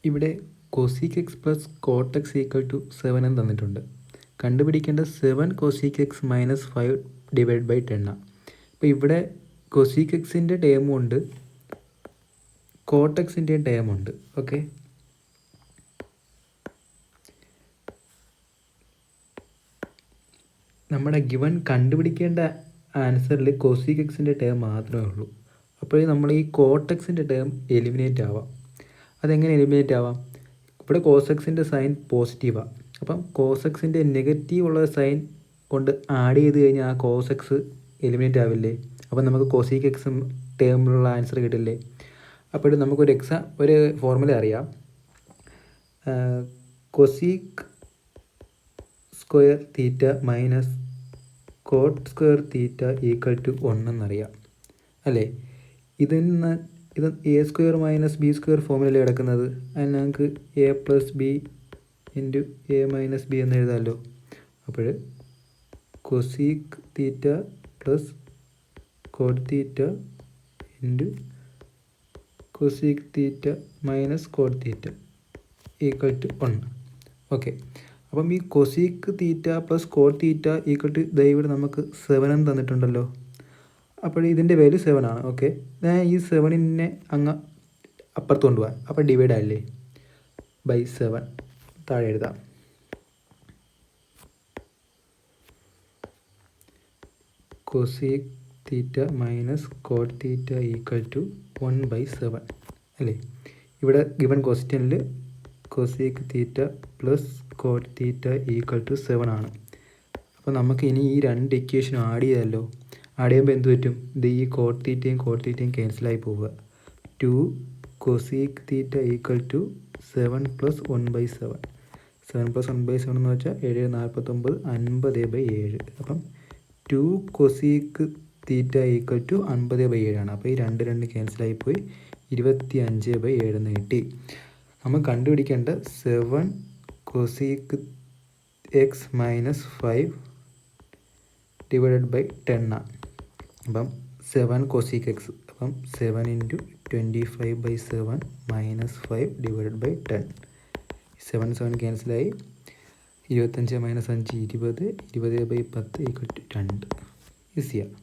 ഇവിടെ cosec x plus cot x equal to 7 എന്ന് തന്നിട്ടുണ്ട്. കണ്ടുപിടിക്കേണ്ട 7 cosec x minus 5 divide by 10 ആണ്. അപ്പോൾ ഇവിടെ കോസിക് എക്സിൻ്റെ ടേമും ഉണ്ട്, കോട്ട് എക്സിൻ്റെയും ടേമുണ്ട്. ഓക്കെ, നമ്മുടെ ഗിവൺ കണ്ടുപിടിക്കേണ്ട ആൻസറിൽ കോസിക് എക്സിൻ്റെ ടേം മാത്രമേ ഉള്ളൂ. അപ്പോൾ നമ്മൾ ഈ കോട്ട് എക്സിൻ്റെ ടേം എലിമിനേറ്റ് ആവാം. അതെങ്ങനെ എലിമിനേറ്റ് ആവാം? ഇവിടെ കോസ് എക്സിൻ്റെ സൈൻ പോസിറ്റീവാണ്. അപ്പം കോസ് എക്സിൻ്റെ നെഗറ്റീവ് ഉള്ള സൈൻ കൊണ്ട് ആഡ് ചെയ്ത് കഴിഞ്ഞാൽ ആ കോസ് എക്സ് എലിമിനേറ്റ് ആവില്ലേ? അപ്പം നമുക്ക് കോസിക് എക്സ് ടേമിലുള്ള ആൻസർ കിട്ടില്ലേ? അപ്പോൾ നമുക്കൊരു ഒരു ഫോർമുല അറിയാം. Cosec square theta minus cot square theta equal to 1 എന്നറിയാം അല്ലേ? ഇത് a square minus b square ഫോമിലല്ലേ കിടക്കുന്നത്. അതിന് നമുക്ക് a plus b into a minus b എന്ന് എഴുതാമല്ലോ. അപ്പോൾ cosec theta plus cot theta into cosec theta minus cot theta equal to 1. Okay, അപ്പം ഈ cosec theta plus cot theta equal to ഇവിടെ നമുക്ക് 7 എന്ന് തന്നിട്ടുണ്ടല്ലോ. അപ്പോൾ ഇതിൻ്റെ വാല്യൂ 7 ആണ്. ഓക്കെ, ഞാൻ ഈ 7നെ അങ്ങ് അപ്പുറത്ത് കൊണ്ടുപോകാം. അപ്പോൾ ഡിവൈഡ് ആയില്ലേ ബൈ 7 താഴെ എഴുതാം. Cosec theta minus cot theta equal to 1/7 അല്ലേ? ഇവിടെ ഗിവൺ ക്വസ്റ്റ്യനിൽ cosec theta plus cot theta equal to 7 ആണ്. അപ്പോൾ നമുക്ക് ഇനി ഈ രണ്ട് ഇക്വേഷനും ആഡ് ചെയ്തല്ലോ. ആഡ് ചെയ്യുമ്പോൾ എന്ത് പറ്റും? ഇത് ഈ കോട്ട് തീറ്റയും ക്യാൻസലായി പോവുക. 2 cosec theta equal to 7 plus 1/7. 7 plus 1/7 എന്ന് വെച്ചാൽ 7 49 50/7. അപ്പം 2 കൊസീക് തീറ്റ ഈക്വൽ ടു 50/7 ആണ്. അപ്പോൾ ഈ 2 ക്യാൻസലായിപ്പോയി 25/7 എന്ന് കിട്ടി. നമ്മൾ കണ്ടുപിടിക്കേണ്ട 7 cosec x minus 5 divided by 10 ആണ്. അപ്പം 7 കൊസീക് എക്സ്, അപ്പം 7 ഇൻറ്റു 25/7 മൈനസ് 5 ഡിവൈഡഡ് ബൈ 10. 7 ക്യാൻസലായി. 25 - 5 20, 20/10 ഈക്വൽ ടു 2. ഈസിയാണ്.